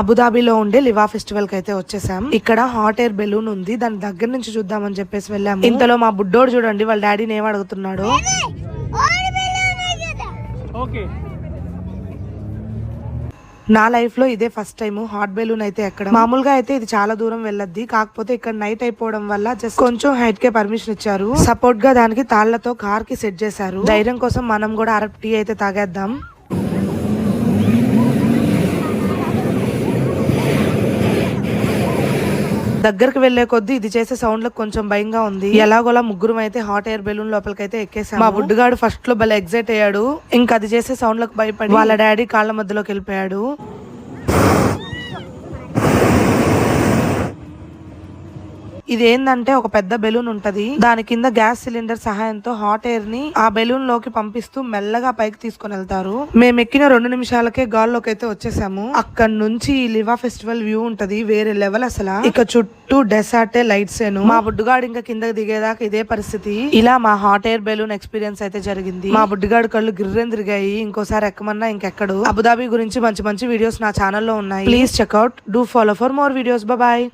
అబుదాబిలో ఉండే లివా ఫెస్టివల్ కి అయితే వచ్చేసాం. ఇక్కడ హాట్ ఎయిర్ బెలూన్ ఉంది, దాని దగ్గర నుంచి చూద్దామని చెప్పేసి వెళ్ళాము. ఇంతలో మా బుడ్డోడు చూడండి వాళ్ళ డాడీని ఏం అడుగుతున్నాడు. నా లైఫ్ లో ఇదే ఫస్ట్ టైం హాట్ బెలూన్ అయితే ఎక్కడ. మామూలుగా అయితే ఇది చాలా దూరం వెళ్ళద్ది, కాకపోతే ఇక్కడ నైట్ అయిపోవడం వల్ల జస్ట్ కొంచెం హైట్ కే పర్మిషన్ ఇచ్చారు. సపోర్ట్ గా దానికి తాళ్లతో కార్ కి సెట్ చేశారు. ధైర్యం కోసం మనం కూడా అరబ్ టీ అయితే తాగేద్దాం. దగ్గరకు వెళ్లే కొద్దీ ఇది చేసే సౌండ్ లకు కొంచెం భయంగా ఉంది. ఎలాగోలా ముగ్గురం అయితే హాట్ ఎయిర్ బెలూన్ లోపలికైతే ఎక్కేసాం. మా బుడ్డుగాడు ఫస్ట్ లో భలే ఎగ్జైట్ అయ్యాడు. ఇంకా అది చేసే సౌండ్ లకు భయపడి వాళ్ళ డాడీ కాళ్ళ మధ్యలోకి వెళ్ళిపోయాడు. ఇది ఏంటంటే ఒక పెద్ద బెలూన్ ఉంటది, దాని కింద గ్యాస్ సిలిండర్ సహాయంతో హాట్ ఎయిర్ ని ఆ బెలూన్ లోకి పంపిస్తూ మెల్లగా పైకి తీసుకొని వెళ్తారు. మేము ఎక్కిన 2 నిమిషాలకే గాల్లోకి అయితే వచ్చేసాము. అక్కడ నుంచి ఈ లివా ఫెస్టివల్ వ్యూ ఉంటది, వేరే లెవెల్ అసలు. ఇక చుట్టూ డెసార్టే లైట్స్ ఏను. మా బుడ్డుగాడు ఇంకా కిందకి దిగేదాకా ఇదే పరిస్థితి. ఇలా మా హాట్ ఎయిర్ బెలూన్ ఎక్స్పీరియన్స్ అయితే జరిగింది. మా బుడ్డుగాడు కళ్ళు గిర్రెన్ తిరిగాయి. ఇంకోసారి ఎక్కమన్నా ఇంకెక్కడు. అబుదాబి గురించి మంచి మంచి వీడియోస్ నా ఛానల్లో ఉన్నాయి, please check out. Do follow for more videos. Bye.